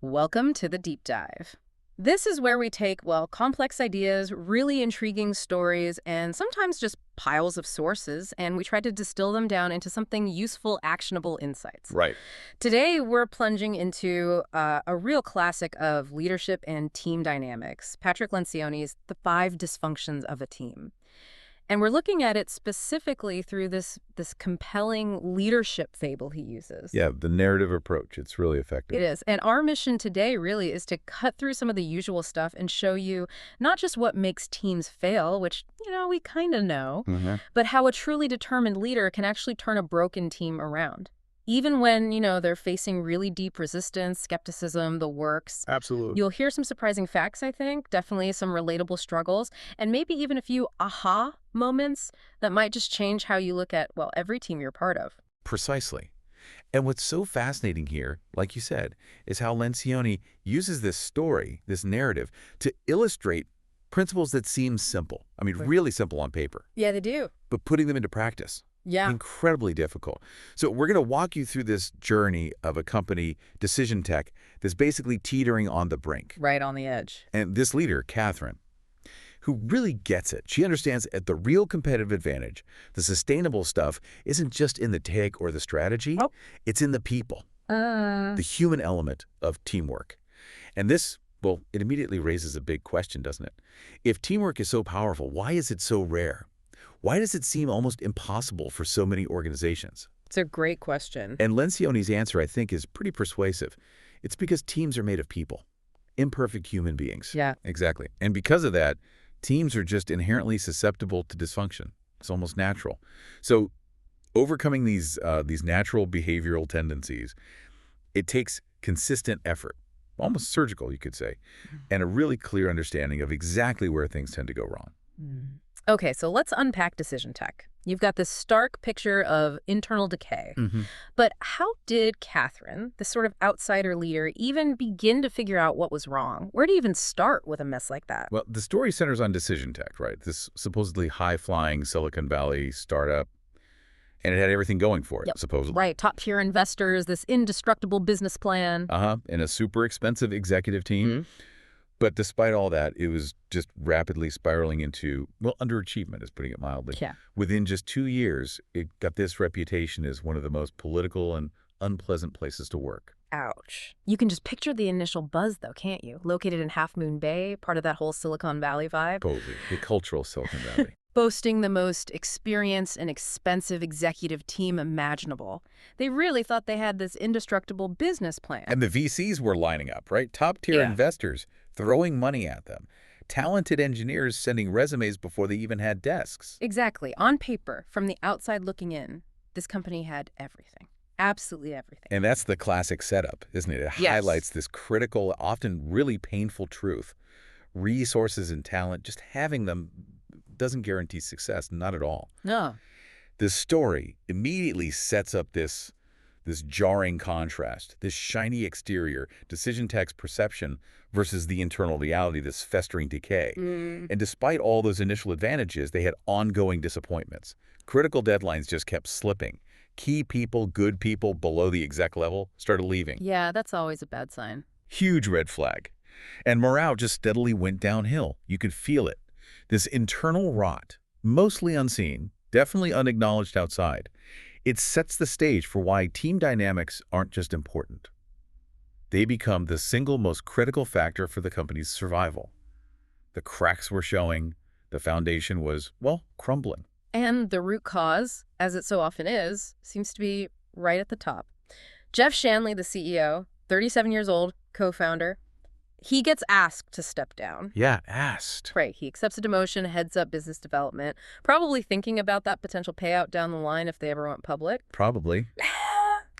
Welcome to the Deep Dive. This is where we take, well, complex ideas, really intriguing stories, and sometimes just piles of sources, and we try to distill them down into something useful, actionable insights. Right. Today, we're plunging into a real classic of leadership and team dynamics, Patrick Lencioni's The Five Dysfunctions of a Team. And we're looking at it specifically through this compelling leadership fable he uses. Yeah, the narrative approach. It's really effective. It is. And our mission today really is to cut through some of the usual stuff and show you not just what makes teams fail, which, we kind of know, but how a truly determined leader can actually turn a broken team around. Even when, they're facing really deep resistance, skepticism, the works. Absolutely. You'll hear some surprising facts, I think, definitely some relatable struggles, and maybe even a few aha moments that might just change how you look at, well, every team you're part of. Precisely. And what's so fascinating here, like you said, is how Lencioni uses this story, this narrative, to illustrate principles that seem simple. I mean, really simple on paper. Yeah, they do. But putting them into practice. Yeah. Incredibly difficult. So we're going to walk you through this journey of a company, Decision Tech, that's basically teetering on the brink. Right on the edge. And this leader, Catherine, who really gets it. She understands that the real competitive advantage, the sustainable stuff, isn't just in the tech or the strategy. Oh. It's in the people, the human element of teamwork. And this, well, it immediately raises a big question, doesn't it? If teamwork is so powerful, why is it so rare? Why does it seem almost impossible for so many organizations? It's a great question. And Lencioni's answer, I think, is pretty persuasive. It's because teams are made of people, imperfect human beings. Yeah. Exactly. And because of that, teams are just inherently susceptible to dysfunction. It's almost natural. So overcoming these natural behavioral tendencies, it takes consistent effort, almost surgical, you could say, and a really clear understanding of exactly where things tend to go wrong. Okay, so let's unpack Decision Tech. You've got this stark picture of internal decay. But how did Catherine, this sort of outsider leader, even begin to figure out what was wrong? Where do you even start with a mess like that? Well, the story centers on Decision Tech, right? This supposedly high-flying Silicon Valley startup, and it had everything going for it, supposedly. Right, top-tier investors, this indestructible business plan. And a super expensive executive team. But despite all that, it was just rapidly spiraling into, well, underachievement is putting it mildly. Yeah. Within just 2 years, it got this reputation as one of the most political and unpleasant places to work. Ouch. You can just picture the initial buzz, though, can't you? Located in Half Moon Bay, part of that whole Silicon Valley vibe. Totally. The cultural Silicon Valley. Boasting the most experienced and expensive executive team imaginable. They really thought they had this indestructible business plan. And the VCs were lining up, right? Top-tier investors throwing money at them. Talented engineers sending resumes before they even had desks. Exactly. On paper, from the outside looking in, this company had everything. Absolutely everything. And that's the classic setup, isn't it? It highlights this critical, often really painful truth. Resources and talent, just having them doesn't guarantee success, not at all. No. The story immediately sets up this jarring contrast, this shiny exterior, Decision Tech's perception versus the internal reality, this festering decay. And despite all those initial advantages, they had ongoing disappointments. Critical deadlines just kept slipping. Key people, good people below the exec level started leaving. Yeah, that's always a bad sign. Huge red flag. And morale just steadily went downhill. You could feel it. This internal rot, mostly unseen, definitely unacknowledged outside, it sets the stage for why team dynamics aren't just important. They become the single most critical factor for the company's survival. The cracks were showing, the foundation was, well, crumbling. And the root cause, as it so often is, seems to be right at the top. Jeff Shanley, the CEO, 37 years old, co-founder, he gets asked to step down. Yeah, asked. Right. He accepts a demotion, heads up business development, probably thinking about that potential payout down the line if they ever went public. Probably.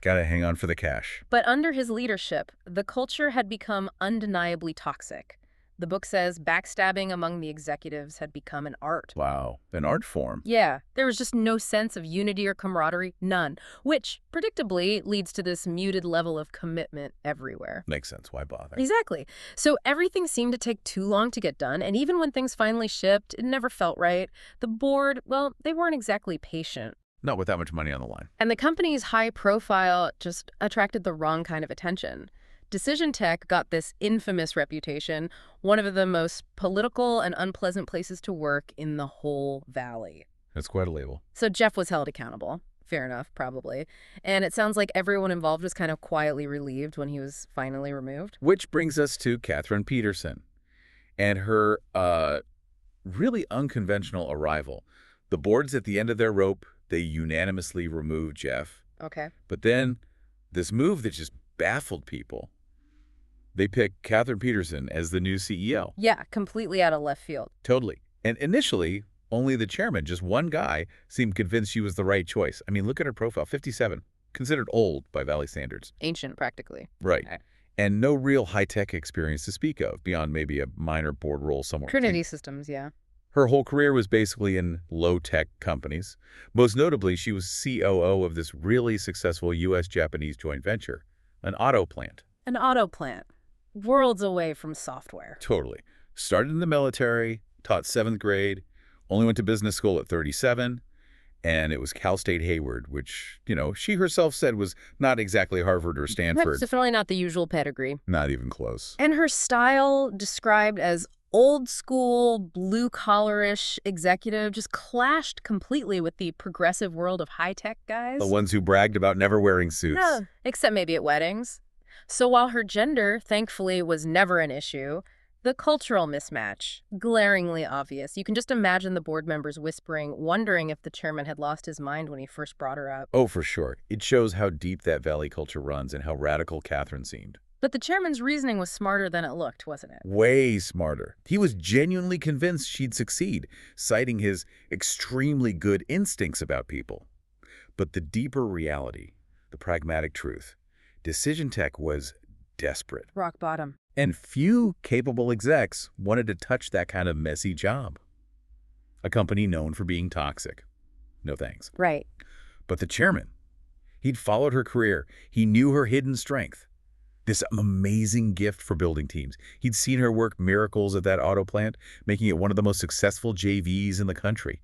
Gotta hang on for the cash. But under his leadership, the culture had become undeniably toxic. The book says backstabbing among the executives had become an art. Wow, an art form. Yeah, there was just no sense of unity or camaraderie, none, which predictably leads to this muted level of commitment everywhere. Makes sense. Why bother? Exactly. So everything seemed to take too long to get done, and even when things finally shipped, it never felt right. The board, well, they weren't exactly patient. Not with that much money on the line. And the company's high profile just attracted the wrong kind of attention. Decision Tech got this infamous reputation, one of the most political and unpleasant places to work in the whole valley. That's quite a label. So Jeff was held accountable. Fair enough, probably. And it sounds like everyone involved was kind of quietly relieved when he was finally removed. Which brings us to Catherine Peterson and her really unconventional arrival. The board's at the end of their rope. They unanimously removed Jeff. Okay. But then this move that just baffled people, they picked Catherine Peterson as the new CEO. Yeah, completely out of left field. Totally. And initially, only the chairman, just one guy, seemed convinced she was the right choice. I mean, look at her profile, 57, considered old by Valley standards. Ancient, practically. Right. Okay. And no real high-tech experience to speak of, beyond maybe a minor board role somewhere. Trinity Systems, yeah. Her whole career was basically in low-tech companies. Most notably, she was COO of this really successful U.S.-Japanese joint venture, an auto plant. An auto plant. Worlds away from software. Totally. Started in the military, taught 7th grade, only went to business school at 37, and it was Cal State Hayward, which, she herself said was not exactly Harvard or Stanford. That's definitely not the usual pedigree. Not even close. And her style, described as old school, blue-collar-ish executive, just clashed completely with the progressive world of high-tech guys. The ones who bragged about never wearing suits. Yeah, except maybe at weddings. So while her gender, thankfully, was never an issue, the cultural mismatch, glaringly obvious. You can just imagine the board members whispering, wondering if the chairman had lost his mind when he first brought her up. Oh, for sure. It shows how deep that Valley culture runs and how radical Catherine seemed. But the chairman's reasoning was smarter than it looked, wasn't it? Way smarter. He was genuinely convinced she'd succeed, citing his extremely good instincts about people. But the deeper reality, the pragmatic truth, Decision Tech was desperate. Rock bottom. And few capable execs wanted to touch that kind of messy job. A company known for being toxic. No thanks. Right. But the chairman, he'd followed her career. He knew her hidden strength. This amazing gift for building teams. He'd seen her work miracles at that auto plant, making it one of the most successful JVs in the country.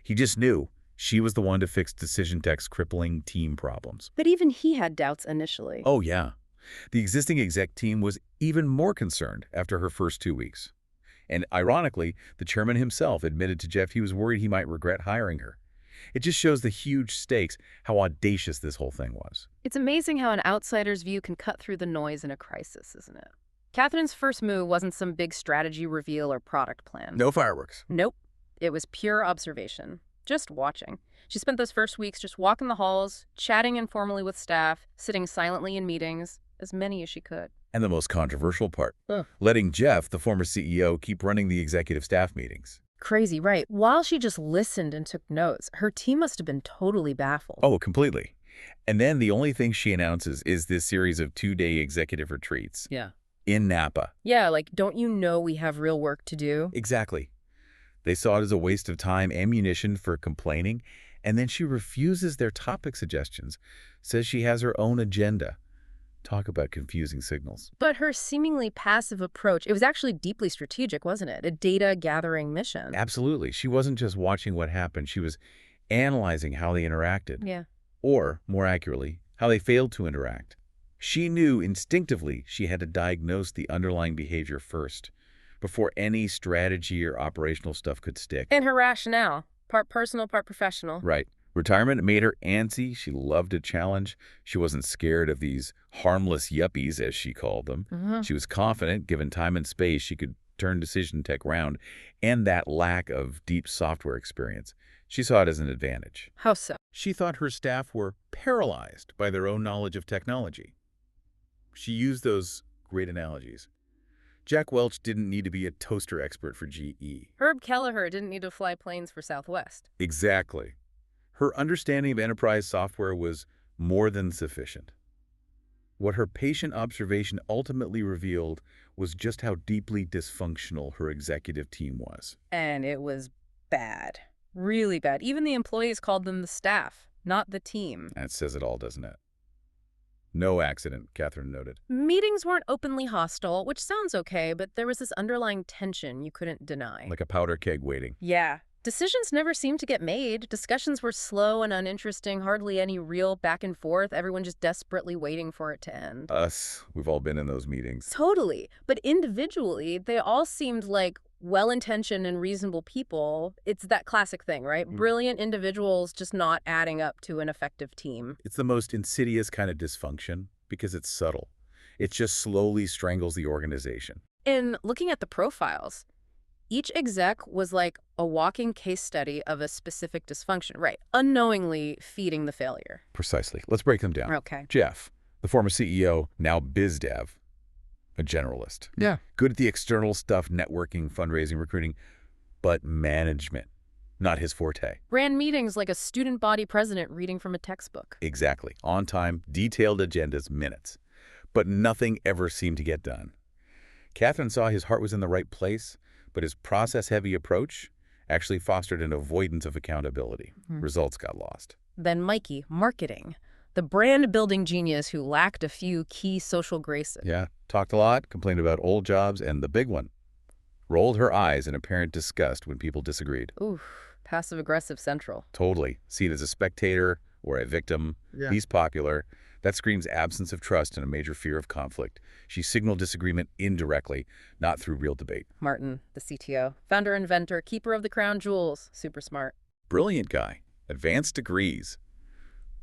He just knew she was the one to fix Decision Tech's crippling team problems. But even he had doubts initially. Oh, yeah. The existing exec team was even more concerned after her first 2 weeks. And ironically, the chairman himself admitted to Jeff he was worried he might regret hiring her. It just shows the huge stakes, how audacious this whole thing was. It's amazing how an outsider's view can cut through the noise in a crisis, isn't it? Catherine's first move wasn't some big strategy reveal or product plan. No fireworks. Nope. It was pure observation. Just watching. She spent those first weeks just walking the halls, chatting informally with staff, sitting silently in meetings, as many as she could. And the most controversial part, letting Jeff, the former CEO, keep running the executive staff meetings. Crazy, right? While she just listened and took notes, her team must have been totally baffled. Oh, completely. And then the only thing she announces is this series of 2-day executive retreats. Yeah. In Napa. Yeah, like, don't you know we have real work to do? Exactly. They saw it as a waste of time, ammunition for complaining, and then she refuses their topic suggestions, says she has her own agenda. Talk about confusing signals. But her seemingly passive approach, it was actually deeply strategic, wasn't it? A data-gathering mission. Absolutely. She wasn't just watching what happened. She was analyzing how they interacted. Yeah. Or, more accurately, how they failed to interact. She knew instinctively she had to diagnose the underlying behavior first, before any strategy or operational stuff could stick. And her rationale, part personal, part professional. Right. Retirement made her antsy. She loved a challenge. She wasn't scared of these harmless yuppies, as she called them. She was confident, given time and space, she could turn Decision Tech round, and that lack of deep software experience. She saw it as an advantage. How so? She thought her staff were paralyzed by their own knowledge of technology. She used those great analogies. Jack Welch didn't need to be a toaster expert for GE. Herb Kelleher didn't need to fly planes for Southwest. Exactly. Her understanding of enterprise software was more than sufficient. What her patient observation ultimately revealed was just how deeply dysfunctional her executive team was. And it was bad. Really bad. Even the employees called them the staff, not the team. That says it all, doesn't it? No accident, Catherine noted. Meetings weren't openly hostile, which sounds okay, but there was this underlying tension you couldn't deny. Like a powder keg waiting. Yeah. Decisions never seemed to get made. Discussions were slow and uninteresting, hardly any real back and forth, everyone just desperately waiting for it to end. We've all been in those meetings. Totally. But individually, they all seemed like well-intentioned and reasonable people. It's that classic thing, right? Brilliant individuals just not adding up to an effective team. It's the most insidious kind of dysfunction because it's subtle. It just slowly strangles the organization. In looking at the profiles, each exec was like a walking case study of a specific dysfunction, right? Unknowingly feeding the failure. Precisely. Let's break them down. Okay. Jeff, the former CEO, now biz dev, a generalist. Yeah. Good at the external stuff, networking, fundraising, recruiting, but management, not his forte. Ran meetings like a student body president reading from a textbook. Exactly. On time, detailed agendas, minutes. But nothing ever seemed to get done. Catherine saw his heart was in the right place, but his process-heavy approach actually fostered an avoidance of accountability. Results got lost. Then Mikey, marketing, the brand-building genius who lacked a few key social graces. Yeah, talked a lot, complained about old jobs, and the big one, rolled her eyes in apparent disgust when people disagreed. Oof, passive-aggressive central. Totally. Seen as a spectator or a victim. Yeah. He's popular. That screams absence of trust and a major fear of conflict. She signaled disagreement indirectly, not through real debate. Martin, the CTO, founder, inventor, keeper of the crown jewels, super smart. Brilliant guy, advanced degrees,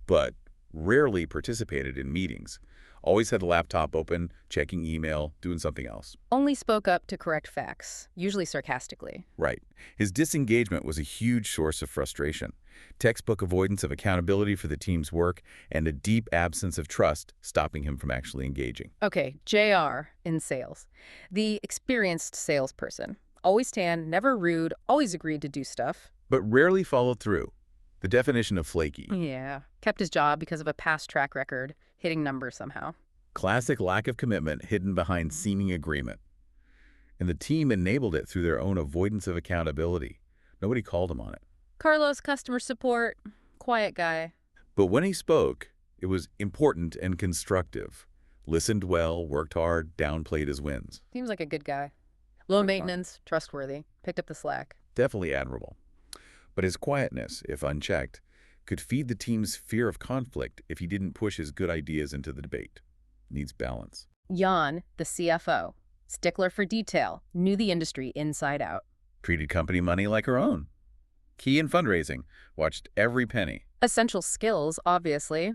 but rarely participated in meetings. Always had the laptop open, checking email, doing something else. Only spoke up to correct facts, usually sarcastically. Right. His disengagement was a huge source of frustration. Textbook avoidance of accountability for the team's work and a deep absence of trust stopping him from actually engaging. Okay, JR in sales. The experienced salesperson. Always tan, never rude, always agreed to do stuff. But rarely followed through. The definition of flaky. Yeah, kept his job because of a past track record, hitting numbers somehow. Classic lack of commitment hidden behind seeming agreement. And the team enabled it through their own avoidance of accountability. Nobody called him on it. Carlos, customer support, quiet guy. But when he spoke, it was important and constructive. Listened well, worked hard, downplayed his wins. Seems like a good guy. Low maintenance, trustworthy, picked up the slack. Definitely admirable. But his quietness, if unchecked, could feed the team's fear of conflict if he didn't push his good ideas into the debate. Needs balance. Jan, the CFO, stickler for detail, knew the industry inside out. Treated company money like her own. Key in fundraising, watched every penny. Essential skills, obviously,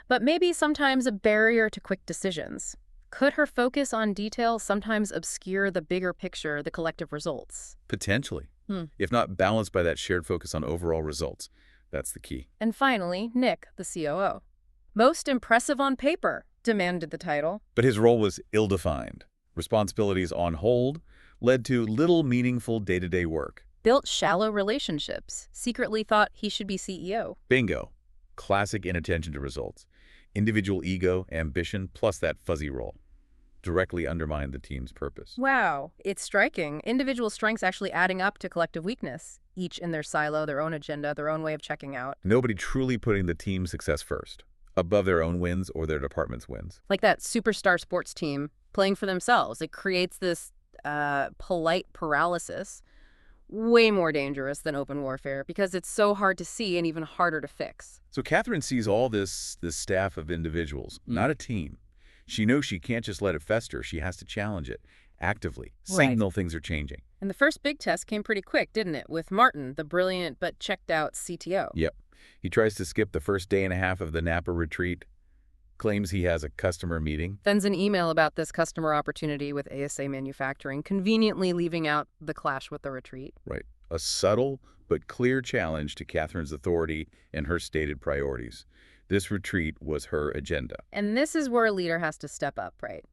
but maybe sometimes a barrier to quick decisions. Could her focus on detail sometimes obscure the bigger picture, the collective results? Potentially. If not balanced by that shared focus on overall results. That's the key. And finally, Nick, the COO. Most impressive on paper, demanded the title. But his role was ill-defined. Responsibilities on hold led to little meaningful day-to-day work. Built shallow relationships, secretly thought he should be CEO. Bingo. Classic inattention to results. Individual ego, ambition, plus that fuzzy role. Directly undermined the team's purpose. Wow, it's striking. Individual strengths actually adding up to collective weakness, each in their silo, their own agenda, their own way of checking out. Nobody truly putting the team's success first, above their own wins or their department's wins. Like that superstar sports team playing for themselves. It creates this polite paralysis, way more dangerous than open warfare because it's so hard to see and even harder to fix. So Catherine sees all this staff of individuals, not a team. She knows she can't just let it fester. She has to challenge it actively, signal things are changing. And the first big test came pretty quick, didn't it? With Martin, the brilliant but checked out CTO. Yep. He tries to skip the first day and a half of the Napa retreat, claims he has a customer meeting. Sends an email about this customer opportunity with ASA Manufacturing, conveniently leaving out the clash with the retreat. Right. A subtle but clear challenge to Catherine's authority and her stated priorities. This retreat was her agenda. And this is where a leader has to step up, right?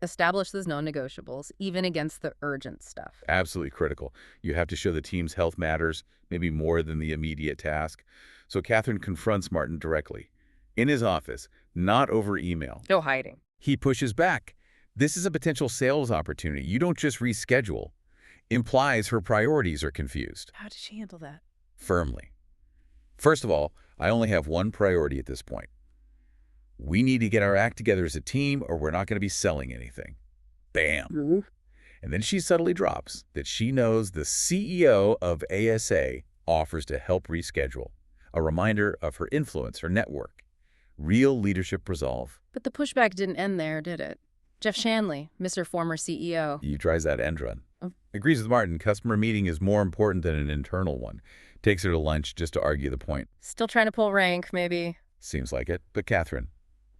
Establish those non-negotiables, even against the urgent stuff. Absolutely critical. You have to show the team's health matters, maybe more than the immediate task. So Catherine confronts Martin directly. In his office, not over email. No hiding. He pushes back. This is a potential sales opportunity. You don't just reschedule. Implies her priorities are confused. How did she handle that? Firmly. First of all, I only have one priority at this point. We need to get our act together as a team or we're not going to be selling anything. Bam. And then she subtly drops that she knows the CEO of ASA offers to help reschedule, a reminder of her influence, her network. Real leadership resolve. But the pushback didn't end there, did it? Jeff Shanley, Mr. Former CEO. He tries that end run. Oh. Agrees with Martin, customer meeting is more important than an internal one. Takes her to lunch just to argue the point. Still trying to pull rank, maybe. Seems like it. But Catherine,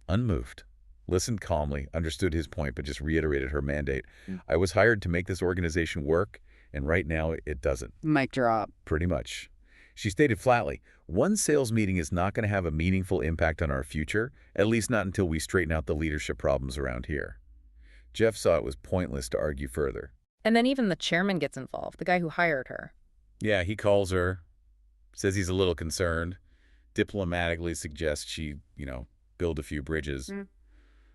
unmoved, listened calmly, understood his point, but just reiterated her mandate. I was hired to make this organization work, and right now it doesn't. Mic drop. Pretty much. She stated flatly, one sales meeting is not going to have a meaningful impact on our future, at least not until we straighten out the leadership problems around here. Jeff saw it was pointless to argue further. And then even the chairman gets involved, the guy who hired her. Yeah, he calls her, says he's a little concerned, diplomatically suggests she, build a few bridges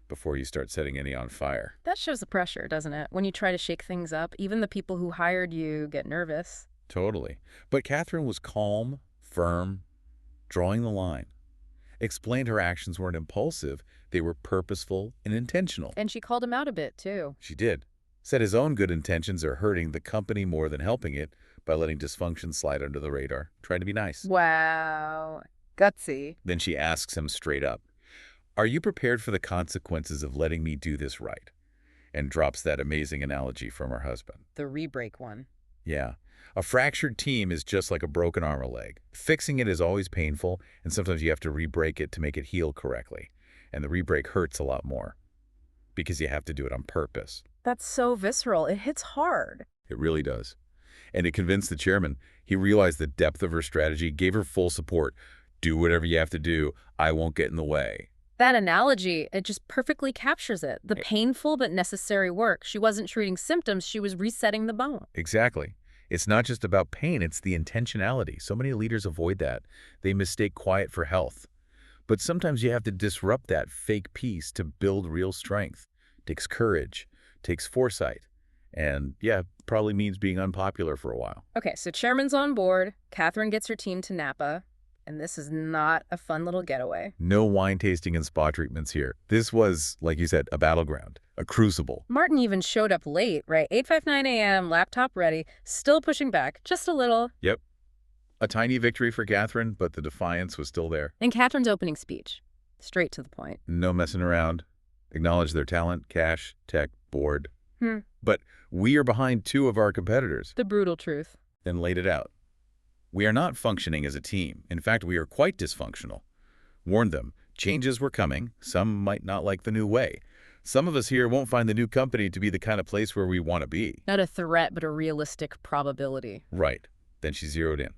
before you start setting any on fire. That shows the pressure, doesn't it? When you try to shake things up, even the people who hired you get nervous. Totally. But Catherine was calm, firm, drawing the line. Explained her actions weren't impulsive, they were purposeful and intentional. And she called him out a bit, too. She did. Said his own good intentions are hurting the company more than helping it by letting dysfunction slide under the radar, trying to be nice. Wow. Gutsy. Then she asks him straight up, are you prepared for the consequences of letting me do this right? And drops that amazing analogy from her husband. The re-break one. Yeah. A fractured team is just like a broken arm or leg. Fixing it is always painful, and sometimes you have to re-break it to make it heal correctly. And the re-break hurts a lot more because you have to do it on purpose. That's so visceral. It hits hard. It really does. And it convinced the chairman. He realized the depth of her strategy, gave her full support. Do whatever you have to do. I won't get in the way. That analogy, it just perfectly captures it. The painful but necessary work. She wasn't treating symptoms, she was resetting the bone. Exactly. It's not just about pain, it's the intentionality. So many leaders avoid that. They mistake quiet for health. But sometimes you have to disrupt that fake peace to build real strength. It takes courage, takes foresight, and yeah, probably means being unpopular for a while. Okay, so chairman's on board, Catherine gets her team to Napa, and this is not a fun little getaway. No wine tasting and spa treatments here. This was, like you said, a battleground, a crucible. Martin even showed up late, right? 8:59 a.m., laptop ready, still pushing back, just a little. Yep. A tiny victory for Catherine, but the defiance was still there. And Catherine's opening speech, straight to the point. No messing around. Acknowledge their talent, cash, tech, board. But we are behind two of our competitors. The brutal truth. Then laid it out. We are not functioning as a team. In fact, we are quite dysfunctional. Warned them, changes were coming. Some might not like the new way. Some of us here won't find the new company to be the kind of place where we want to be. Not a threat, but a realistic probability. Right. Then she zeroed in.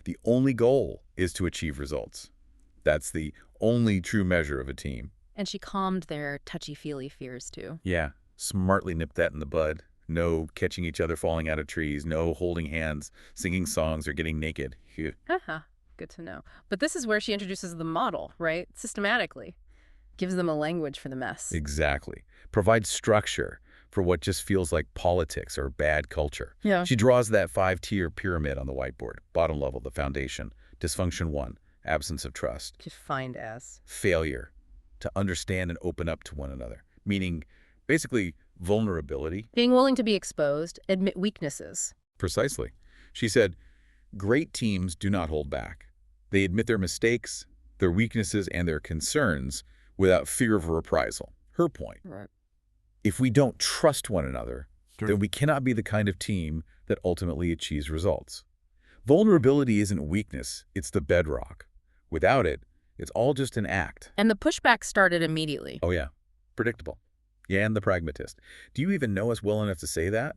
The only goal is to achieve results. That's the only true measure of a team. And she calmed their touchy-feely fears, too. Yeah, smartly nipped that in the bud. No catching each other falling out of trees, no holding hands, singing songs, or getting naked. Phew. Good to know. But this is where she introduces the model, right? Systematically. Gives them a language for the mess. Exactly. Provides structure for what just feels like politics or bad culture. Yeah. She draws that 5-tier pyramid on the whiteboard. Bottom level, the foundation. Dysfunction 1, absence of trust. Defined as. Failure to understand and open up to one another. Meaning, basically, vulnerability. Being willing to be exposed, admit weaknesses. Precisely. She said, great teams do not hold back. They admit their mistakes, their weaknesses, and their concerns without fear of reprisal. Her point. Right. If we don't trust one another, then we cannot be the kind of team that ultimately achieves results. Vulnerability isn't weakness, it's the bedrock. Without it, it's all just an act. And the pushback started immediately. Oh yeah, predictable. Yeah, and the pragmatist. Do you even know us well enough to say that?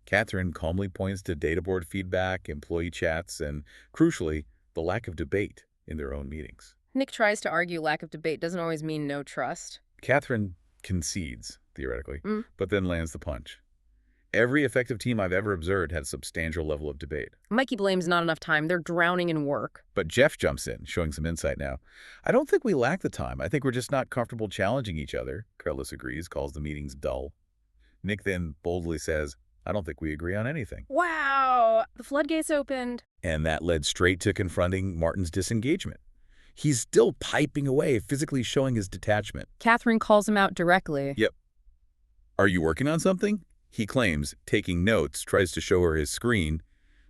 Catherine calmly points to data board feedback, employee chats, and, crucially, the lack of debate in their own meetings. Nick tries to argue lack of debate doesn't always mean no trust. Catherine concedes, theoretically, but then lands the punch. Every effective team I've ever observed had a substantial level of debate. Mikey blames not enough time. They're drowning in work. But Jeff jumps in, showing some insight now. I don't think we lack the time. I think we're just not comfortable challenging each other. Careless agrees, calls the meetings dull. Nick then boldly says, I don't think we agree on anything. Wow! The floodgates opened. And that led straight to confronting Martin's disengagement. He's still piping away, physically showing his detachment. Catherine calls him out directly. Yep. Are you working on something? He claims, taking notes, tries to show her his screen.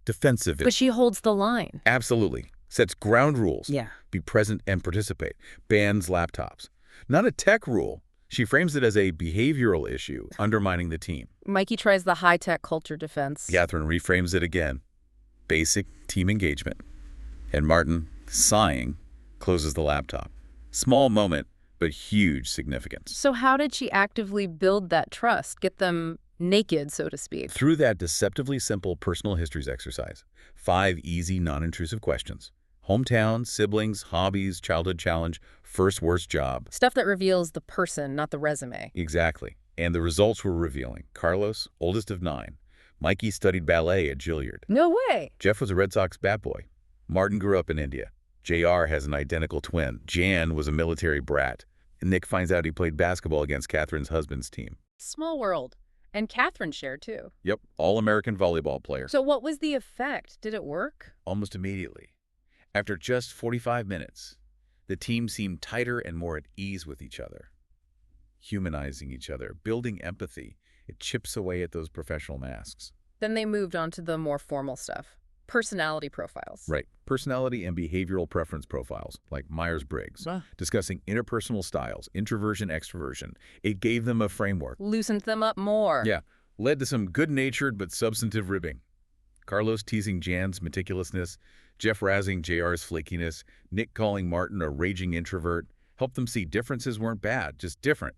Defensive. But she holds the line. Absolutely. Sets ground rules. Yeah. Be present and participate. Bans laptops. Not a tech rule. She frames it as a behavioral issue, undermining the team. Mikey tries the high-tech culture defense. Catherine reframes it again. Basic team engagement. And Martin, sighing, closes the laptop. Small moment, but huge significance. So how did she actively build that trust, get them naked, so to speak? Through that deceptively simple personal histories exercise. 5 easy, non-intrusive questions. Hometown, siblings, hobbies, childhood challenge, first worst job. Stuff that reveals the person, not the resume. Exactly. And the results were revealing. Carlos, oldest of 9. Mikey studied ballet at Juilliard. No way! Jeff was a Red Sox bat boy. Martin grew up in India. JR has an identical twin. Jan was a military brat. And Nick finds out he played basketball against Catherine's husband's team. Small world. And Catherine shared, too. Yep, all-American volleyball player. So what was the effect? Did it work? Almost immediately. After just 45 minutes, the team seemed tighter and more at ease with each other. Humanizing each other, building empathy. It chips away at those professional masks. Then they moved on to the more formal stuff. Personality profiles. Right. Personality and behavioral preference profiles, like Myers-Briggs, discussing interpersonal styles, introversion, extroversion. It gave them a framework. Loosened them up more. Yeah. Led to some good-natured but substantive ribbing. Carlos teasing Jan's meticulousness, Jeff razzing JR's flakiness, Nick calling Martin a raging introvert, helped them see differences weren't bad, just different.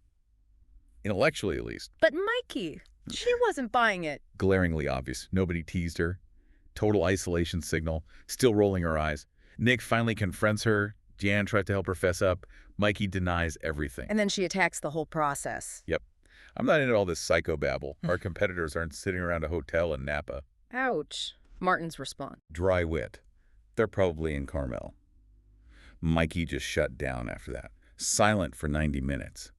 Intellectually, at least. But Mikey, she wasn't buying it. Glaringly obvious. Nobody teased her. Total isolation signal. Still rolling her eyes. Nick finally confronts her. Jan tries to help her fess up. Mikey denies everything. And then she attacks the whole process. Yep. I'm not into all this psychobabble. Our competitors aren't sitting around a hotel in Napa. Ouch. Martin's response. Dry wit. They're probably in Carmel. Mikey just shut down after that. Silent for 90 minutes.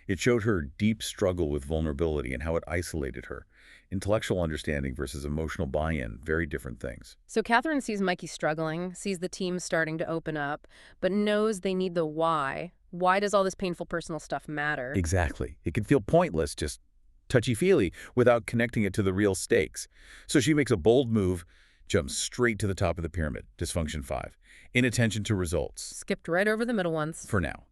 It showed her deep struggle with vulnerability and how it isolated her. Intellectual understanding versus emotional buy-in, very different things. So Catherine sees Mikey struggling, sees the team starting to open up, but knows they need the why. Why does all this painful personal stuff matter? Exactly. It can feel pointless, just touchy-feely, without connecting it to the real stakes. So she makes a bold move, jumps straight to the top of the pyramid, Dysfunction 5, inattention to results. Skipped right over the middle ones. For now.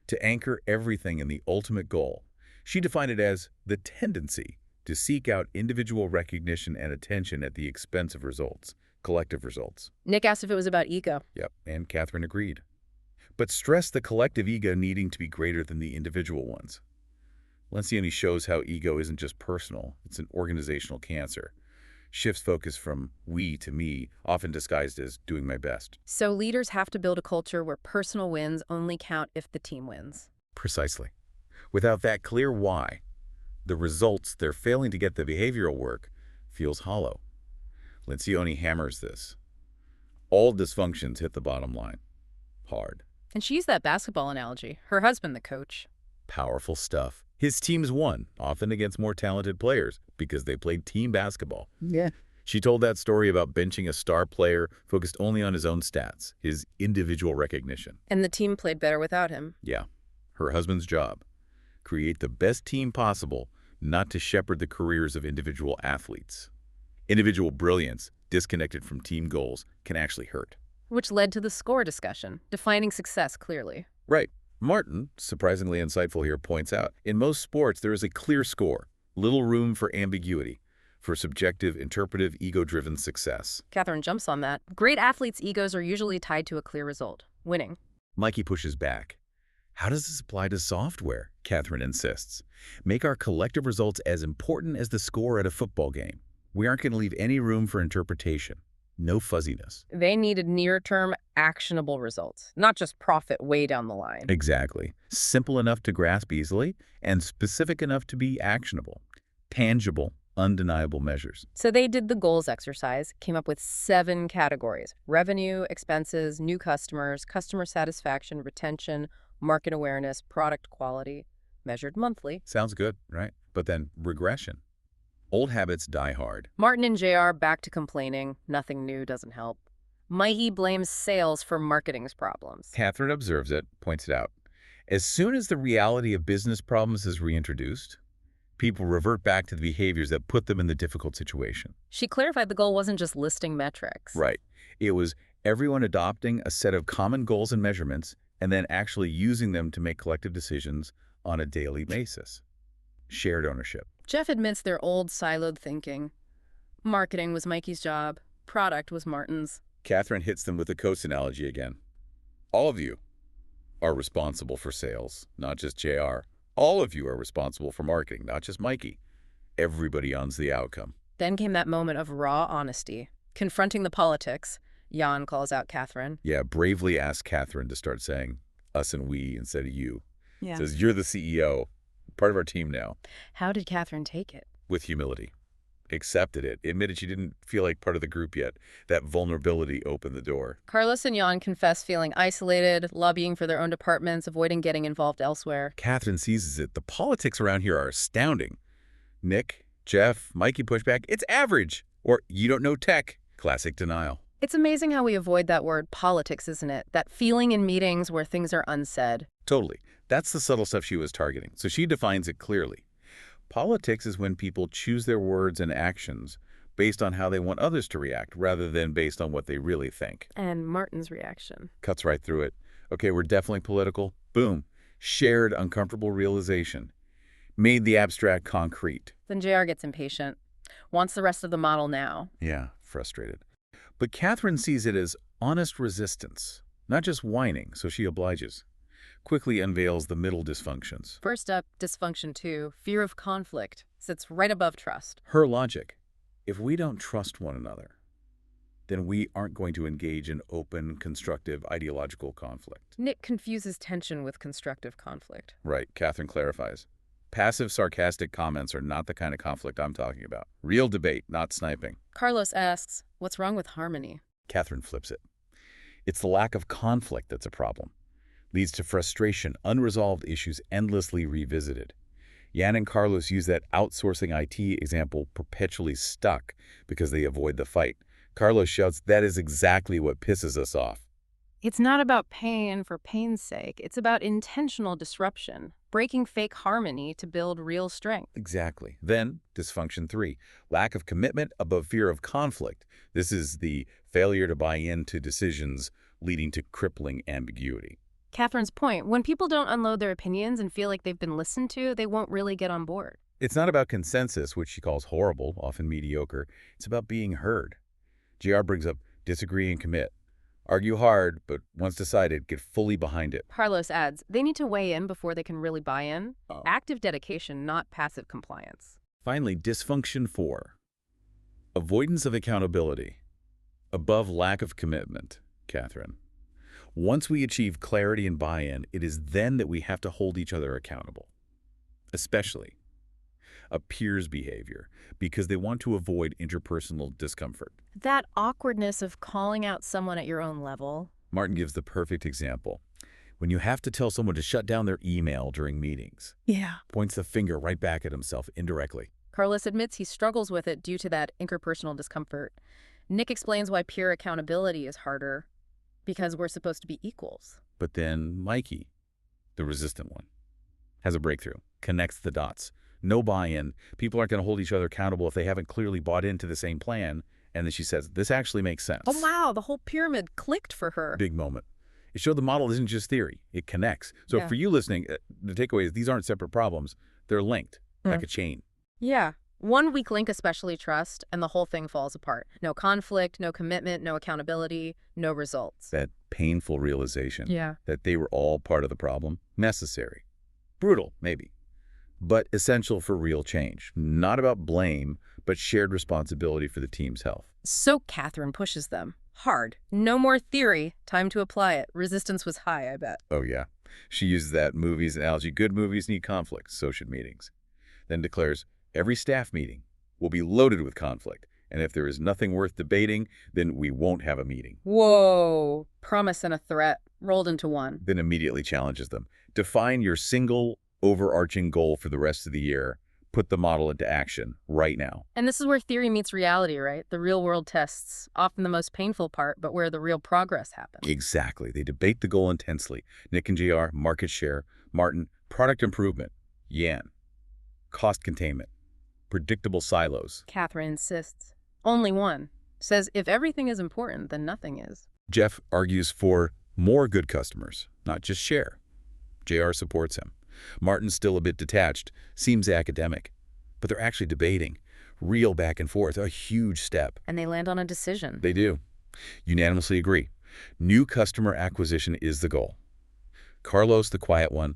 To anchor everything in the ultimate goal. She defined it as the tendency to seek out individual recognition and attention at the expense of results, collective results. Nick asked if it was about ego. Yep, and Catherine agreed. But stressed the collective ego needing to be greater than the individual ones. Lencioni shows how ego isn't just personal, it's an organizational cancer. Shifts focus from we to me, often disguised as doing my best. So leaders have to build a culture where personal wins only count if the team wins. Precisely. Without that clear why, the results they're failing to get the behavioral work feels hollow. Lencioni hammers this. All dysfunctions hit the bottom line. Hard. And she used that basketball analogy. Her husband, the coach. Powerful stuff. His teams won, often against more talented players, because they played team basketball. Yeah. She told that story about benching a star player focused only on his own stats, his individual recognition. And the team played better without him. Yeah. Her husband's job. Create the best team possible, not to shepherd the careers of individual athletes. Individual brilliance, disconnected from team goals, can actually hurt. Which led to the score discussion, defining success clearly. Right. Martin, surprisingly insightful here, points out, in most sports there is a clear score, little room for ambiguity, for subjective, interpretive, ego-driven success. Catherine jumps on that. Great athletes' egos are usually tied to a clear result, winning. Mikey pushes back. How does this apply to software? Catherine insists. Make our collective results as important as the score at a football game. We aren't going to leave any room for interpretation. No fuzziness. They needed near-term, actionable results, not just profit way down the line. Exactly. Simple enough to grasp easily and specific enough to be actionable. Tangible, undeniable measures. So they did the goals exercise, came up with 7 categories: revenue, expenses, new customers, customer satisfaction, retention, market awareness, product quality, measured monthly. Sounds good, right? But then regression. Old habits die hard. Martin and JR back to complaining. Nothing new doesn't help. Mikey blames sales for marketing's problems. Catherine observes it, points it out. As soon as the reality of business problems is reintroduced, People revert back to the behaviors that put them in the difficult situation. She clarified the goal wasn't just listing metrics. Right. It was everyone adopting a set of common goals and measurements and then actually using them to make collective decisions on a daily basis. Shared ownership. Jeff admits their old siloed thinking. Marketing was Mikey's job. Product was Martin's. Catherine hits them with the Coast analogy again. All of you are responsible for sales, not just JR. All of you are responsible for marketing, not just Mikey. Everybody owns the outcome. Then came that moment of raw honesty. Confronting the politics, Jan calls out Catherine. Yeah, bravely asks Catherine to start saying us and we instead of you. Yeah. Says, you're the CEO, part of our team now. How did Catherine take it? With humility. Accepted it. Admitted she didn't feel like part of the group yet. That vulnerability opened the door. Carlos and Jan confess feeling isolated, lobbying for their own departments, avoiding getting involved elsewhere. Catherine seizes it. The politics around here are astounding. Nick, Jeff, Mikey pushback, it's average. Or you don't know tech. Classic denial. It's amazing how we avoid that word politics, isn't it? That feeling in meetings where things are unsaid. Totally. That's the subtle stuff she was targeting. So she defines it clearly. Politics is when people choose their words and actions based on how they want others to react rather than based on what they really think. And Martin's reaction. Cuts right through it. Okay, we're definitely political. Boom. Shared uncomfortable realization. Made the abstract concrete. Then JR gets impatient. Wants the rest of the model now. Yeah, frustrated. But Catherine sees it as honest resistance, not just whining, so she obliges. Quickly unveils the middle dysfunctions. First up, dysfunction 2, fear of conflict, sits right above trust. Her logic. If we don't trust one another, then we aren't going to engage in open, constructive, ideological conflict. Nick confuses tension with constructive conflict. Right, Catherine clarifies. Passive, sarcastic comments are not the kind of conflict I'm talking about. Real debate, not sniping. Carlos asks, what's wrong with harmony? Catherine flips it. It's the lack of conflict that's a problem. Leads to frustration, unresolved issues endlessly revisited. Jan and Carlos use that outsourcing IT example perpetually stuck because they avoid the fight. Carlos shouts, that is exactly what pisses us off. It's not about pain for pain's sake. It's about intentional disruption, breaking fake harmony to build real strength. Exactly. Then, dysfunction 3, lack of commitment above fear of conflict. This is the failure to buy into decisions leading to crippling ambiguity. Catherine's point, when people don't unload their opinions and feel like they've been listened to, they won't really get on board. It's not about consensus, which she calls horrible, often mediocre. It's about being heard. JR brings up disagree and commit. Argue hard, but once decided, get fully behind it. Carlos adds, they need to weigh in before they can really buy in. Active dedication, not passive compliance. Finally, dysfunction 4, avoidance of accountability, above lack of commitment, Catherine. Once we achieve clarity and buy-in, it is then that we have to hold each other accountable, especially a peer's behavior, because they want to avoid interpersonal discomfort. That awkwardness of calling out someone at your own level. Martin gives the perfect example. When you have to tell someone to shut down their email during meetings. Yeah. Points the finger right back at himself indirectly. Carlos admits he struggles with it due to that interpersonal discomfort. Nick explains why peer accountability is harder. Because we're supposed to be equals. But then Mikey, the resistant one, has a breakthrough, connects the dots. No buy-in. People aren't going to hold each other accountable if they haven't clearly bought into the same plan. And then she says, this actually makes sense. Oh, wow. The whole pyramid clicked for her. Big moment. It showed the model isn't just theory. It connects. So for you listening, the takeaway is these aren't separate problems. They're linked, like a chain. Yeah. One weak link, especially trust, and the whole thing falls apart. No conflict, no commitment, no accountability, no results. That painful realization Yeah. that they were all part of the problem, necessary. Brutal, maybe, but essential for real change. Not about blame, but shared responsibility for the team's health. So Catherine pushes them. Hard. No more theory. Time to apply it. Resistance was high, I bet. Oh, yeah. She uses that movies analogy. Good movies need conflict, so should meetings. Then declares, every staff meeting will be loaded with conflict, and if there is nothing worth debating, then we won't have a meeting. Whoa. Promise and a threat rolled into one. Then immediately challenges them. Define your single overarching goal for the rest of the year. Put the model into action right now. And this is where theory meets reality, right? The real-world tests, often the most painful part, but where the real progress happens. Exactly. They debate the goal intensely. Nick and JR, market share. Martin, product improvement. Yan, cost containment, predictable silos. Catherine insists. Only one. Says if everything is important, then nothing is. Jeff argues for more good customers, not just share. JR supports him. Martin's still a bit detached, seems academic. But they're actually debating. Real back and forth, a huge step. And they land on a decision. They do. Unanimously agree. New customer acquisition is the goal. Carlos, the quiet one,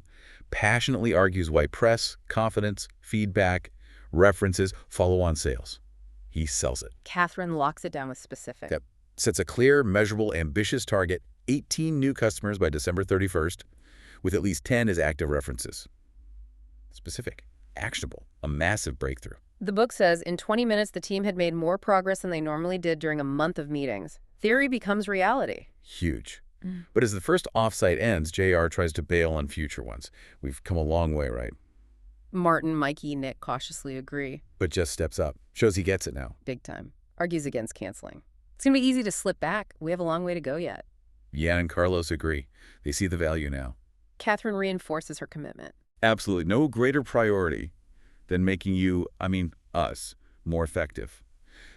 passionately argues why press, confidence, feedback, references, follow-on sales. He sells it. Catherine locks it down with specifics. Yep. Sets a clear, measurable, ambitious target, 18 new customers by December 31st, with at least 10 as active references. Specific, actionable, a massive breakthrough. The book says in 20 minutes, the team had made more progress than they normally did during a month of meetings. Theory becomes reality. Huge. But as the first offsite ends, JR tries to bail on future ones. We've come a long way, right? Martin, Mikey, Nick cautiously agree. But Jeff steps up, shows he gets it now. Big time. Argues against canceling. It's going to be easy to slip back. We have a long way to go yet. Jan and Carlos agree. They see the value now. Catherine reinforces her commitment. Absolutely no greater priority than making you, us, more effective.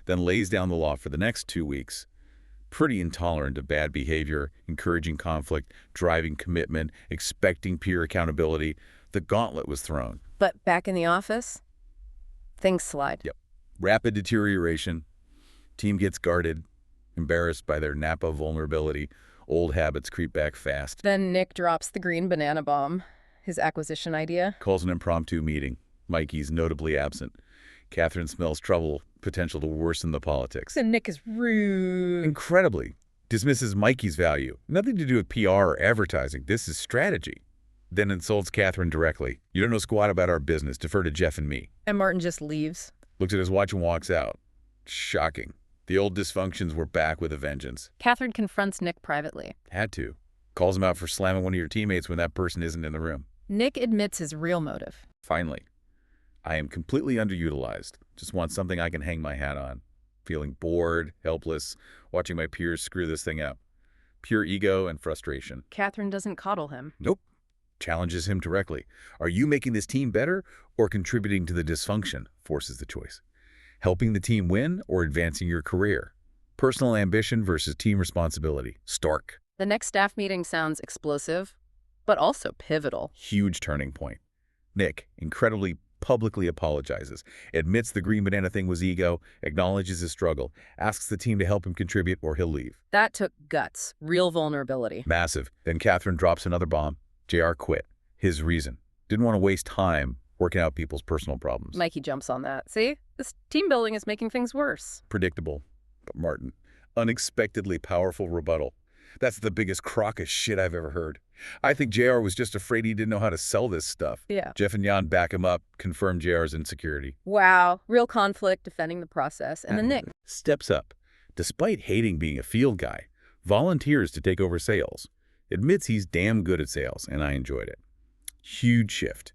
Then lays down the law for the next 2 weeks. Pretty intolerant of bad behavior, encouraging conflict, driving commitment, expecting peer accountability. The gauntlet was thrown. But back in the office, things slide. Yep. Rapid deterioration. Team gets guarded, embarrassed by their Napa vulnerability. Old habits creep back fast. Then Nick drops the green banana bomb, his acquisition idea. Calls an impromptu meeting. Mikey's notably absent. Catherine smells trouble, potential to worsen the politics. And Nick is rude. Incredibly. Dismisses Mikey's value. Nothing to do with PR or advertising. This is strategy. Then insults Catherine directly. You don't know squat about our business. Defer to Jeff and me. And Martin just leaves. Looks at his watch and walks out. Shocking. The old dysfunctions were back with a vengeance. Catherine confronts Nick privately. Had to. Calls him out for slamming one of your teammates when that person isn't in the room. Nick admits his real motive. Finally. I am completely underutilized. Just want something I can hang my hat on. Feeling bored, helpless, watching my peers screw this thing up. Pure ego and frustration. Catherine doesn't coddle him. Nope. Challenges him directly. Are you making this team better or contributing to the dysfunction? Forces the choice. Helping the team win or advancing your career? Personal ambition versus team responsibility. Stark. The next staff meeting sounds explosive, but also pivotal. Huge turning point. Nick, incredibly publicly apologizes, admits the green banana thing was ego, acknowledges his struggle, asks the team to help him contribute or he'll leave. That took guts, real vulnerability. Massive. Then Catherine drops another bomb. JR quit. His reason. Didn't want to waste time working out people's personal problems. Mikey jumps on that. See? This team building is making things worse. Predictable. But Martin, unexpectedly powerful rebuttal. That's the biggest crock of shit I've ever heard. I think JR was just afraid he didn't know how to sell this stuff. Yeah. Jeff and Jan back him up, confirm JR's insecurity. Wow. Real conflict, defending the process. And then Nick steps up. Despite hating being a field guy, volunteers to take over sales. Admits he's damn good at sales, and I enjoyed it. Huge shift.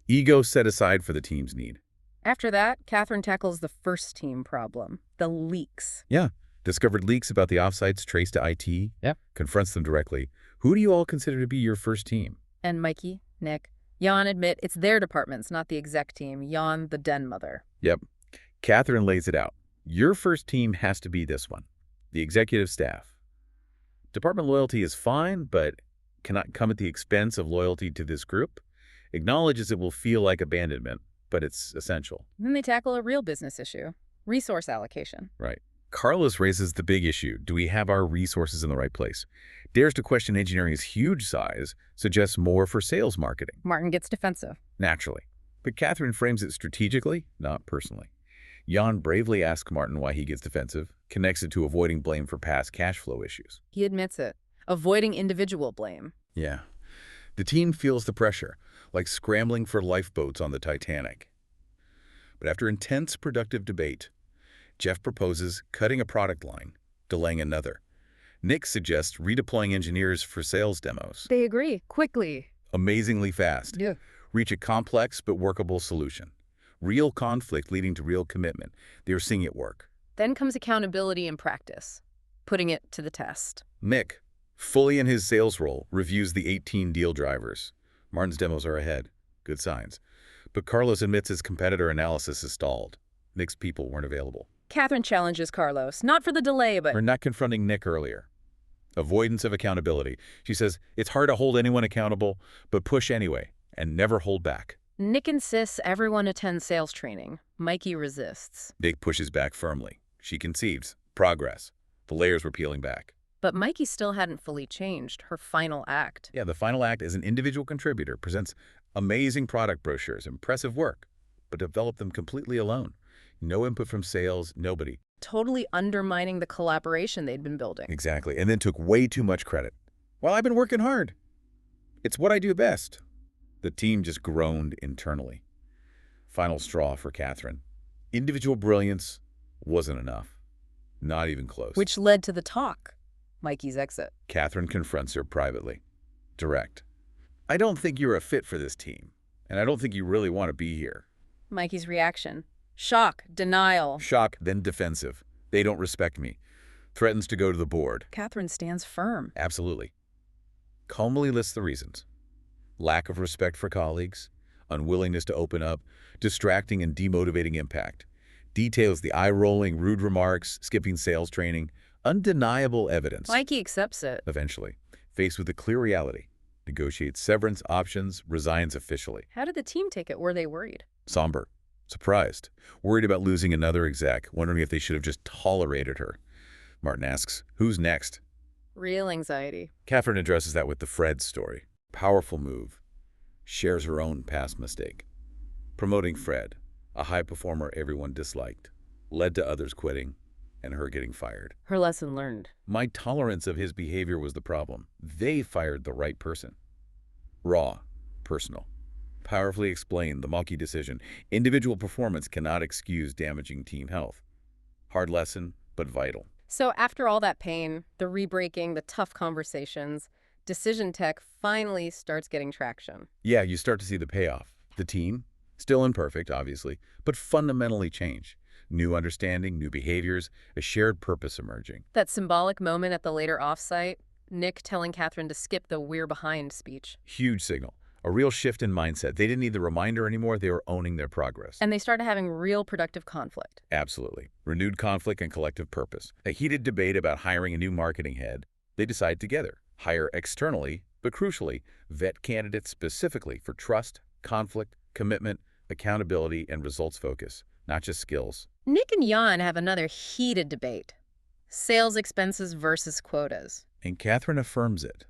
Ego set aside for the team's need. After that, Catherine tackles the first team problem, the leaks. Yeah. Discovered leaks about the offsites traced to IT. Yep. Confronts them directly. Who do you all consider to be your first team? And Mikey, Nick, Jan admit it's their departments, not the exec team. Jan, the den mother. Yep. Catherine lays it out. Your first team has to be this one. The executive staff. Department loyalty is fine, but cannot come at the expense of loyalty to this group. Acknowledges it will feel like abandonment, but it's essential. Then they tackle a real business issue, resource allocation. Right. Carlos raises the big issue. Do we have our resources in the right place? Dares to question engineering's huge size, suggests more for sales marketing. Martin gets defensive. Naturally. But Catherine frames it strategically, not personally. Jan bravely asks Martin why he gets defensive, connects it to avoiding blame for past cash flow issues. He admits it, avoiding individual blame. Yeah. The team feels the pressure, like scrambling for lifeboats on the Titanic. But after intense productive debate, Jeff proposes cutting a product line, delaying another. Nick suggests redeploying engineers for sales demos. They agree, quickly. Amazingly fast. Yeah. Reach a complex but workable solution. Real conflict leading to real commitment. They're seeing it work. Then comes accountability in practice, putting it to the test. Mick, fully in his sales role, reviews the 18 deal drivers. Martin's demos are ahead. Good signs. But Carlos admits his competitor analysis is stalled. Nick's people weren't available. Catherine challenges Carlos, not for the delay, but For not confronting Nick earlier. Avoidance of accountability. She says, it's hard to hold anyone accountable, but push anyway, and never hold back. Nick insists everyone attend sales training. Mikey resists. Nick pushes back firmly. She concedes. Progress. The layers were peeling back. But Mikey still hadn't fully changed, her final act. Yeah, the final act as an individual contributor presents amazing product brochures, impressive work, but developed them completely alone. No input from sales, nobody. Totally undermining the collaboration they'd been building. Exactly, and then took way too much credit. Well, I've been working hard. It's what I do best. The team just groaned internally. Final straw for Catherine. Individual brilliance wasn't enough. Not even close. Which led to the talk, Mikey's exit. Catherine confronts her privately. Direct. I don't think you're a fit for this team, and I don't think you really want to be here. Mikey's reaction. Shock, denial. Shock, then defensive. They don't respect me. Threatens to go to the board. Catherine stands firm. Absolutely. Calmly lists the reasons. Lack of respect for colleagues, unwillingness to open up, distracting and demotivating impact. Details the eye-rolling, rude remarks, skipping sales training, undeniable evidence. Mikey accepts it. Eventually, faced with a clear reality, negotiates severance options, resigns officially. How did the team take it? Were they worried? Somber, surprised, worried about losing another exec, wondering if they should have just tolerated her. Martin asks, who's next? Real anxiety. Catherine addresses that with the Fred story. Powerful move. Shares her own past mistake. Promoting Fred, a high performer everyone disliked, led to others quitting and her getting fired. Her lesson learned. My tolerance of his behavior was the problem. They fired the right person. Raw, personal. Powerfully explained the Malky decision. Individual performance cannot excuse damaging team health. Hard lesson, but vital. So after all that pain, the rebreaking, the tough conversations, decision tech finally starts getting traction. Yeah, you start to see the payoff. The team, still imperfect, obviously, but fundamentally change. New understanding, new behaviors, a shared purpose emerging. That symbolic moment at the later offsite, Nick telling Catherine to skip the "we're behind" speech. Huge signal. A real shift in mindset. They didn't need the reminder anymore. They were owning their progress. And they started having real productive conflict. Absolutely. Renewed conflict and collective purpose. A heated debate about hiring a new marketing head. They decide together. Hire externally, but crucially, vet candidates specifically for trust, conflict, commitment, accountability, and results focus, not just skills. Nick and Jan have another heated debate. Sales expenses versus quotas. And Catherine affirms it.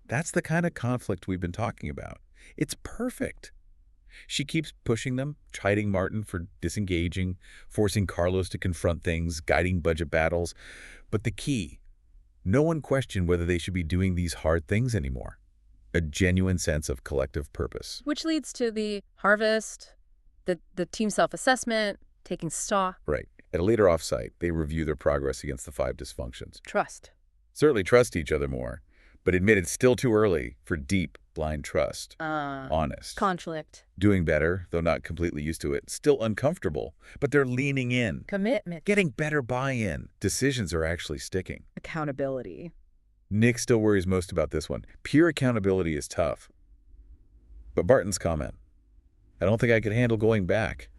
That's the kind of conflict we've been talking about. It's perfect. She keeps pushing them, chiding Martin for disengaging, forcing Carlos to confront things, guiding budget battles. But the key, no one questioned whether they should be doing these hard things anymore. A genuine sense of collective purpose. Which leads to the harvest, the team self-assessment, taking stock. Right. At a later offsite, they review their progress against the 5 dysfunctions. Trust. Certainly trust each other more, but admit it's still too early for deep, blind trust. Honest. Conflict. Doing better, though not completely used to it. Still uncomfortable, but they're leaning in. Commitment. Getting better buy-in. Decisions are actually sticking. Accountability. Nick still worries most about this one. Pure accountability is tough. But Barton's comment, I don't think I could handle going back.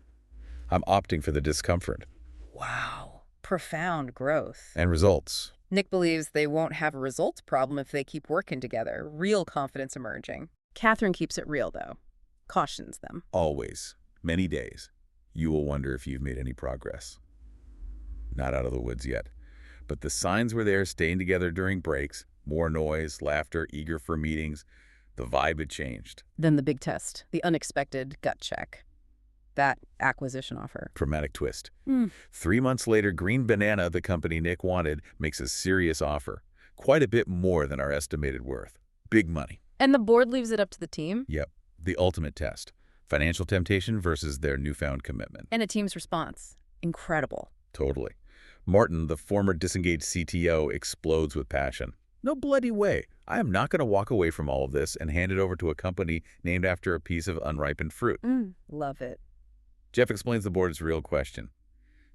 I'm opting for the discomfort. Wow. Profound growth. And results. Nick believes they won't have a results problem if they keep working together. Real confidence emerging. Catherine keeps it real, though. Cautions them. Always. Many days. You will wonder if you've made any progress. Not out of the woods yet. But the signs were there, staying together during breaks. More noise, laughter, eager for meetings. The vibe had changed. Then the big test. The unexpected gut check. That acquisition offer. Dramatic twist. 3 months later, Green Banana, the company Nick wanted, makes a serious offer. Quite a bit more than our estimated worth. Big money. And the board leaves it up to the team? Yep. The ultimate test. Financial temptation versus their newfound commitment. And a team's response. Incredible. Totally. Martin, the former disengaged CTO, explodes with passion. No bloody way. I am not going to walk away from all of this and hand it over to a company named after a piece of unripened fruit. Love it. Jeff explains the board's real question.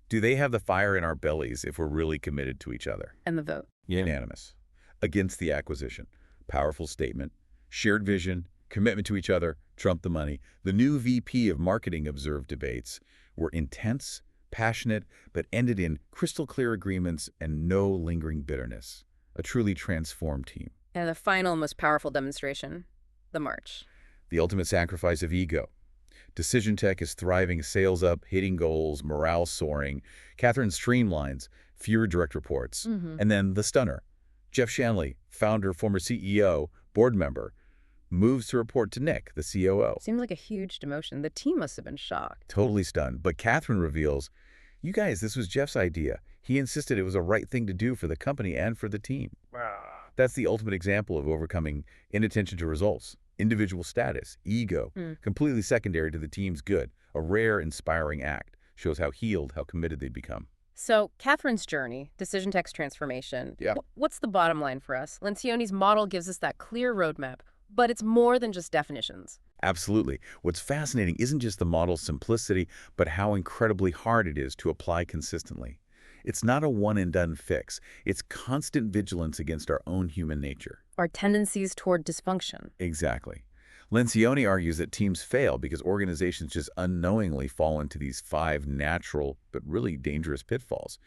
Do they have the fire in our bellies if we're really committed to each other? And the vote. Unanimous. Against the acquisition. Powerful statement. Shared vision. Commitment to each other trumped the money. The new VP of marketing observed debates were intense, passionate, but ended in crystal clear agreements and no lingering bitterness. A truly transformed team. And the final, most powerful demonstration, the march. The ultimate sacrifice of ego. Decision tech is thriving, sales up, hitting goals, morale soaring. Catherine streamlines, fewer direct reports. And then the stunner. Jeff Shanley, founder, former CEO, board member, moves to report to Nick, the COO. Seems like a huge demotion. The team must have been shocked. Totally stunned. But Catherine reveals, you guys, this was Jeff's idea. He insisted it was the right thing to do for the company and for the team. Wow. That's the ultimate example of overcoming inattention to results. Individual status, ego, completely secondary to the team's good. A rare, inspiring act. Shows how healed, how committed they'd become. So, Catherine's journey, decision text transformation. Yeah. What's the bottom line for us? Lencioni's model gives us that clear roadmap, but it's more than just definitions. Absolutely. What's fascinating isn't just the model's simplicity, but how incredibly hard it is to apply consistently. It's not a one-and-done fix. It's constant vigilance against our own human nature. Our tendencies toward dysfunction. Exactly. Lencioni argues that teams fail because organizations just unknowingly fall into these 5 natural but really dangerous pitfalls.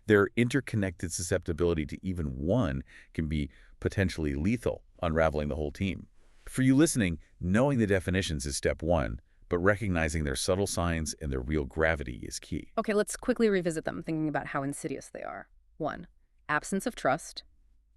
Their interconnected susceptibility to even one can be potentially lethal, unraveling the whole team. For you listening, knowing the definitions is step 1, but recognizing their subtle signs and their real gravity is key. Okay, let's quickly revisit them, thinking about how insidious they are. 1. Absence of trust,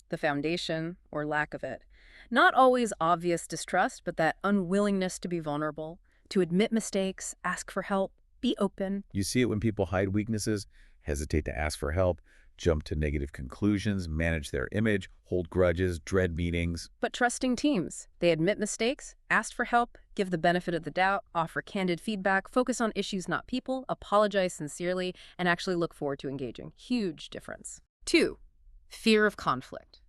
the foundation or lack of it. Not always obvious distrust, but that unwillingness to be vulnerable, to admit mistakes, ask for help, be open. You see it when people hide weaknesses, hesitate to ask for help, jump to negative conclusions, manage their image, hold grudges, dread meetings. But trusting teams. They admit mistakes, ask for help, give the benefit of the doubt, offer candid feedback, focus on issues not people, apologize sincerely, and actually look forward to engaging. Huge difference. 2. Fear of conflict.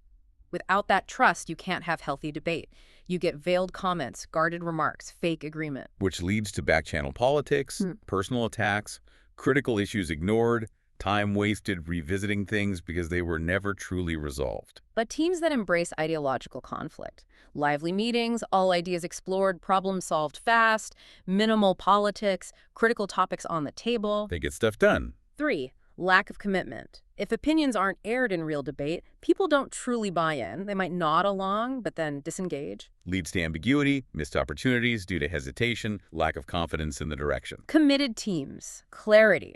Without that trust, you can't have healthy debate. You get veiled comments, guarded remarks, fake agreement. Which leads to back-channel politics, personal attacks, critical issues ignored, time wasted revisiting things because they were never truly resolved. But teams that embrace ideological conflict, lively meetings, all ideas explored, problems solved fast, minimal politics, critical topics on the table. They get stuff done. 3. Lack of commitment. If opinions aren't aired in real debate, people don't truly buy in. They might nod along, but then disengage. Leads to ambiguity, missed opportunities due to hesitation, lack of confidence in the direction. Committed teams. Clarity.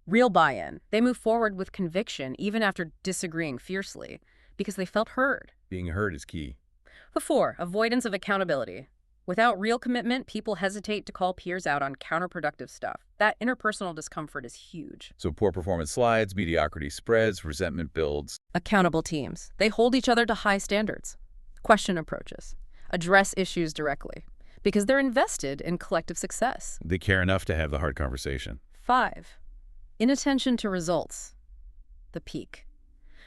Real buy-in. They move forward with conviction even after disagreeing fiercely because they felt heard. Being heard is key. 4. Avoidance of accountability. Without real commitment, people hesitate to call peers out on counterproductive stuff. That interpersonal discomfort is huge. So poor performance slides, mediocrity spreads, resentment builds. Accountable teams. They hold each other to high standards. Question approaches. Address issues directly because they're invested in collective success. They care enough to have the hard conversation. 5. Inattention to results. The peak.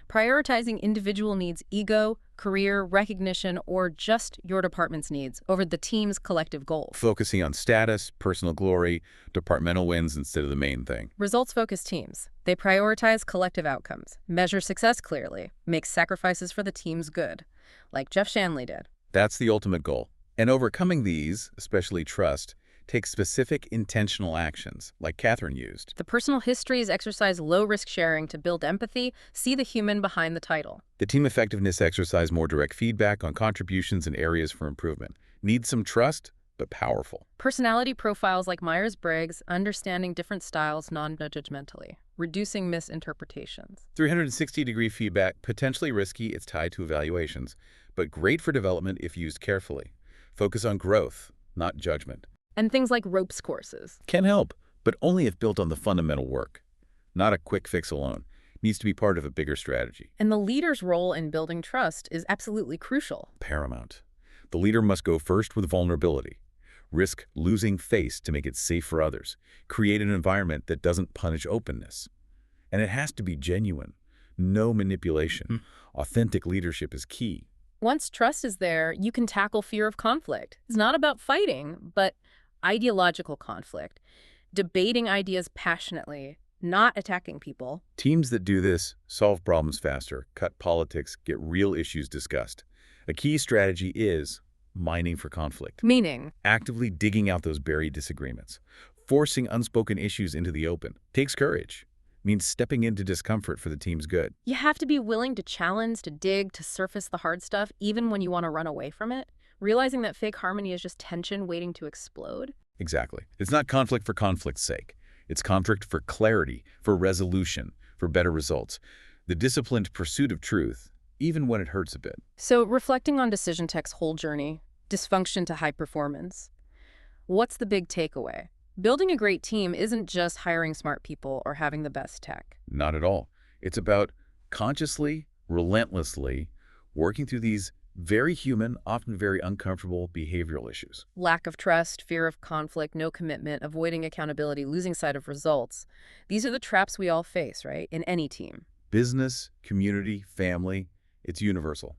Prioritizing individual needs, ego, career, recognition, or just your department's needs over the team's collective goals. Focusing on status, personal glory, departmental wins instead of the main thing. Results-focused teams. They prioritize collective outcomes, measure success clearly, make sacrifices for the team's good, like Jeff Shanley did. That's the ultimate goal. And overcoming these, especially trust, takes specific intentional actions, like Catherine used. The personal histories exercise low-risk sharing to build empathy, see the human behind the title. The team effectiveness exercise more direct feedback on contributions and areas for improvement. Needs some trust, but powerful. Personality profiles like Myers-Briggs, understanding different styles non-judgmentally, reducing misinterpretations. 360-degree feedback, potentially risky, it's tied to evaluations, but great for development if used carefully. Focus on growth, not judgment. And things like ropes courses. Can help, but only if built on the fundamental work. Not a quick fix alone. Needs to be part of a bigger strategy. And the leader's role in building trust is absolutely crucial. Paramount. The leader must go first with vulnerability. Risk losing face to make it safe for others. Create an environment that doesn't punish openness. And it has to be genuine. No manipulation. Authentic leadership is key. Once trust is there, you can tackle fear of conflict. It's not about fighting, but ideological conflict. Debating ideas passionately, not attacking people. Teams that do this solve problems faster, cut politics, get real issues discussed. A key strategy is mining for conflict, Meaning, actively digging out those buried disagreements. Forcing unspoken issues into the open takes courage, means stepping into discomfort for the team's good. you have to be willing to challenge, to dig, to surface the hard stuff, even when you want to run away from it. Realizing that fake harmony is just tension waiting to explode. Exactly. It's not conflict for conflict's sake. It's conflict for clarity, for resolution, for better results. The disciplined pursuit of truth, even when it hurts a bit. So, reflecting on Decision Tech's whole journey, dysfunction to high performance, what's the big takeaway? Building a great team isn't just hiring smart people or having the best tech. Not at all. It's about consciously, relentlessly working through these very human, often very uncomfortable behavioral issues. Lack of trust, fear of conflict, no commitment, avoiding accountability, losing sight of results. These are the traps we all face, right? In any team. Business, community, family, it's universal.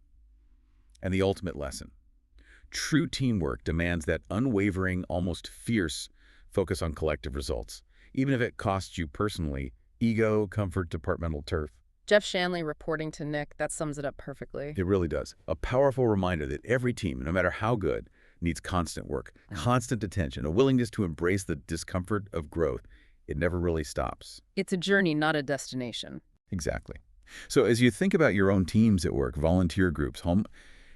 And the ultimate lesson. True teamwork demands that unwavering, almost fierce focus on collective results, even if it costs you personally ego, comfort, departmental turf. Jeff Shanley reporting to Nick, that sums it up perfectly. It really does. A powerful reminder that every team, no matter how good, needs constant work, constant attention, a willingness to embrace the discomfort of growth. It never really stops. It's a journey, not a destination. Exactly. So as you think about your own teams at work, volunteer groups, home,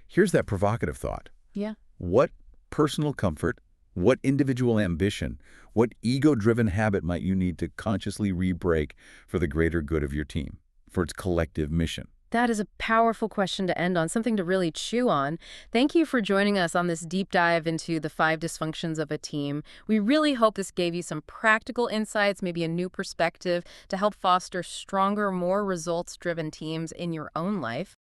here's that provocative thought. Yeah. What personal comfort, what individual ambition, what ego-driven habit might you need to consciously re-break for the greater good of your team, for its collective mission? That is a powerful question to end on, something to really chew on. Thank you for joining us on this deep dive into the 5 dysfunctions of a team. We really hope this gave you some practical insights, maybe a new perspective to help foster stronger, more results-driven teams in your own life.